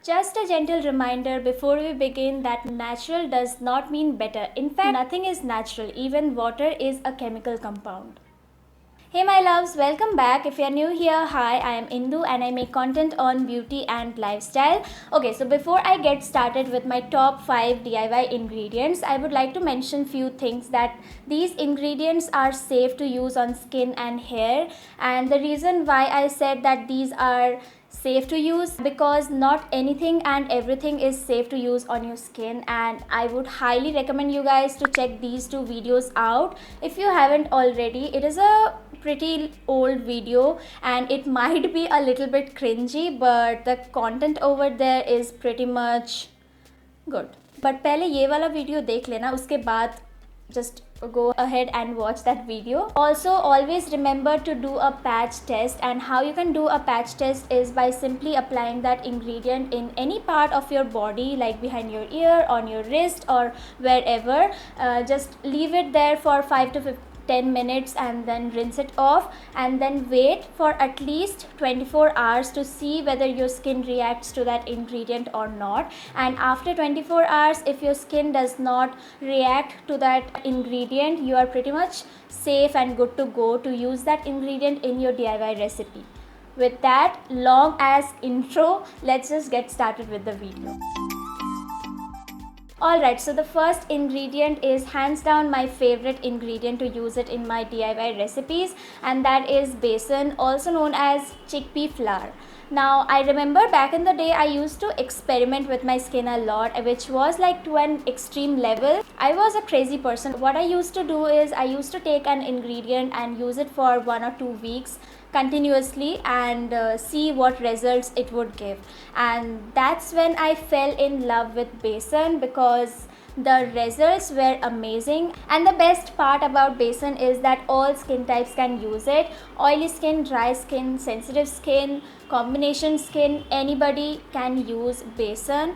Just a gentle reminder before we begin that natural does not mean better. In fact, nothing is natural, even water is a chemical compound. Hey my loves, welcome back. If you're new here, hi, I am Indu and I make content on beauty and lifestyle. Okay, so before I get started with my top 5 DIY ingredients, I would like to mention few things that these ingredients are safe to use on skin and hair. And the reason why I said that these are safe to use because not anything and everything is safe to use on your skin, and I would highly recommend you guys to check these two videos out if you haven't already. It is a pretty old video and it might be a little bit cringy, but the content over there is pretty much good. But पहले ये वाला video देख लेना, उसके बाद just go ahead and watch that video. Also, always remember to do a patch test, and how you can do a patch test is by simply applying that ingredient in any part of your body, like behind your ear, on your wrist, or wherever. Just leave it there for 5 to 10 minutes and then rinse it off, and then wait for at least 24 hours to see whether your skin reacts to that ingredient or not. And after 24 hours, if your skin does not react to that ingredient, you are pretty much safe and good to go to use that ingredient in your DIY recipe. With that long ass intro, let's just get started with the video. Alright, so the first ingredient is hands down my favorite ingredient to use it in my DIY recipes, and that is besan, also known as chickpea flour. Now, I remember back in the day I used to experiment with my skin a lot, which was like to an extreme level. I was a crazy person. What I used to do is I used to take an ingredient and use it for 1 or 2 weeks continuously and see what results it would give. And that's when I fell in love with besan, because the results were amazing. And the best part about besan is that all skin types can use it. Oily skin, dry skin, sensitive skin, combination skin, anybody can use besan.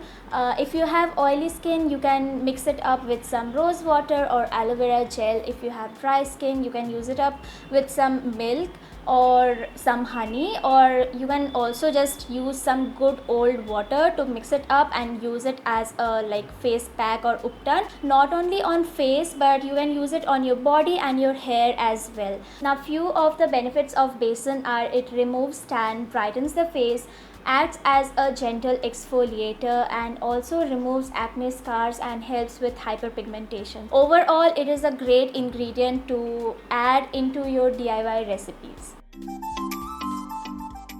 If you have oily skin, you can mix it up with some rose water or aloe vera gel. If you have dry skin, you can use it up with some milk or some honey, or you can also just use some good old water to mix it up and use it as a like face pack or uptan. Not only on face, but you can use it on your body and your hair as well. Now, few of the benefits of besan are it removes tan, brightens the face, acts as a gentle exfoliator, and also removes acne scars and helps with hyperpigmentation. Overall, it is a great ingredient to add into your DIY recipes.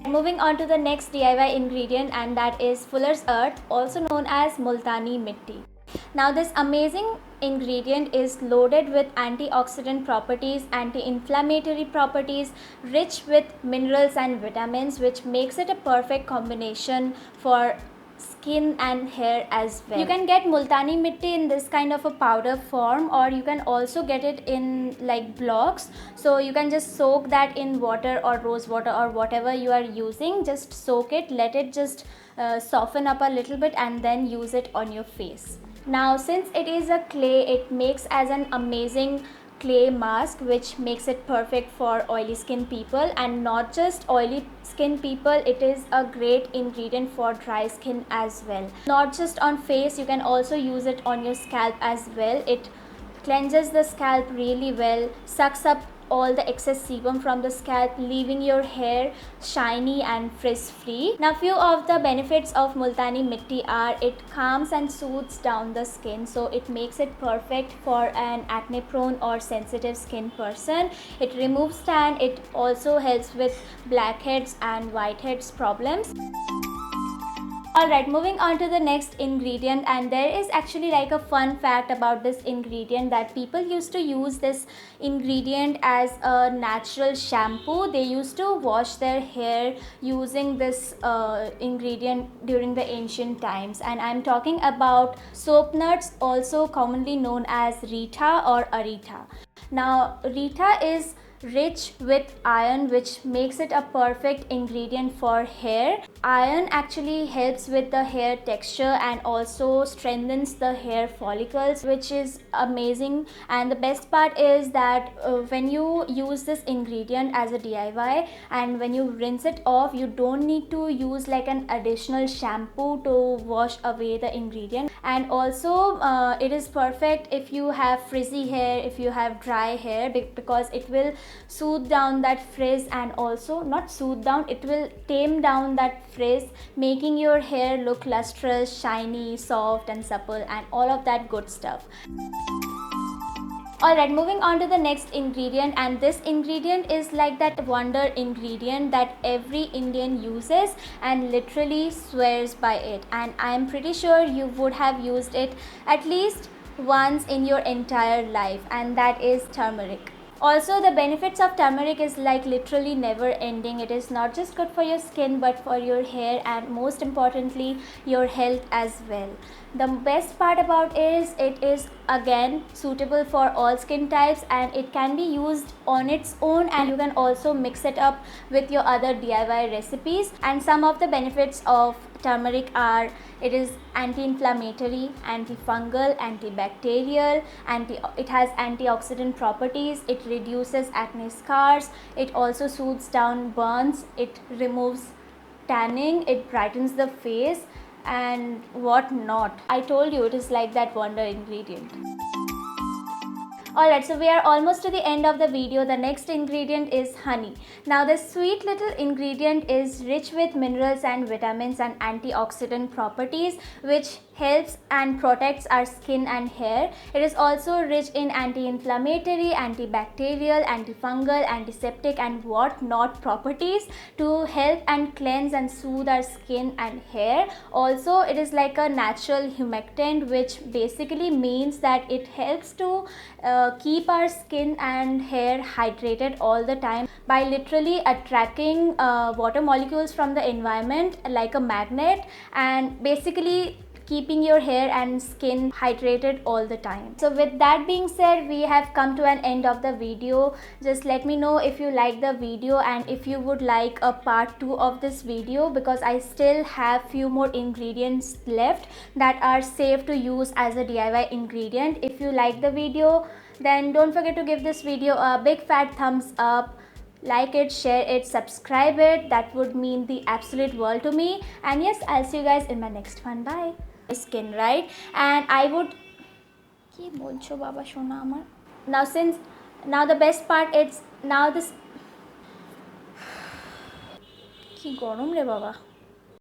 Moving on to the next DIY ingredient, and that is Fuller's Earth, also known as Multani Mitti. Now, this amazing ingredient is loaded with antioxidant properties, anti-inflammatory properties, rich with minerals and vitamins, which makes it a perfect combination for skin and hair as well. You can get Multani Mitti in this kind of a powder form, or you can also get it in like blocks. So you can just soak that in water or rose water or whatever you are using. Just soak it, let it just soften up a little bit, and then use it on your face. Now, since it is a clay, it makes as an amazing clay mask, which makes it perfect for oily skin people. And not just oily skin people, it is a great ingredient for dry skin as well. Not just on face, you can also use it on your scalp as well. It cleanses the scalp really well, sucks up all the excess sebum from the scalp, leaving your hair shiny and frizz free. Now, few of the benefits of Multani Mitti are it calms and soothes down the skin, so it makes it perfect for an acne prone or sensitive skin person. It removes tan. It also helps with blackheads and whiteheads problems. Alright, moving on to the next ingredient, and there is actually like a fun fact about this ingredient, that people used to use this ingredient as a natural shampoo. They used to wash their hair using this ingredient during the ancient times, and I'm talking about soap nuts, also commonly known as Rita or Arita. Now, Rita is rich with iron, which makes it a perfect ingredient for hair. Iron actually helps with the hair texture and also strengthens the hair follicles, which is amazing. And the best part is that when you use this ingredient as a DIY and when you rinse it off, you don't need to use like an additional shampoo to wash away the ingredient. And also it is perfect if you have frizzy hair, if you have dry hair, because it will soothe down that frizz, and also not soothe down, it will tame down that frizz, making your hair look lustrous, shiny, soft and supple and all of that good stuff. Alright, moving on to the next ingredient, and this ingredient is like that wonder ingredient that every Indian uses and literally swears by it, and I am pretty sure you would have used it at least once in your entire life, and that is turmeric. Also, the benefits of turmeric is like literally never ending. It is not just good for your skin but for your hair and most importantly your health as well. The best part about it is again suitable for all skin types, and it can be used on its own, and you can also mix it up with your other DIY recipes. And some of the benefits of turmeric are: it is anti-inflammatory, antifungal, antibacterial, it has antioxidant properties, it reduces acne scars, it also soothes down burns, it removes tanning, it brightens the face and what not. I told you it is like that wonder ingredient. Alright, so we are almost to the end of the video. The next ingredient is honey. Now this sweet little ingredient is rich with minerals and vitamins and antioxidant properties, which helps and protects our skin and hair. It is also rich in anti-inflammatory, antibacterial, antifungal, antiseptic and what not properties to help and cleanse and soothe our skin and hair. Also, it is like a natural humectant, which basically means that it helps to keep our skin and hair hydrated all the time by literally attracting water molecules from the environment like a magnet, and basically keeping your hair and skin hydrated all the time. So with that being said, we have come to an end of the video. Just let me know if you like the video and if you would like a part 2 of this video, because I still have few more ingredients left that are safe to use as a DIY ingredient. If you like the video, then don't forget to give this video a big fat thumbs up. Like it, share it, subscribe it. That would mean the absolute world to me. And yes, I'll see you guys in my next one. Bye. Skin, right? And I would now the best part is now this কি গরম রে বাবা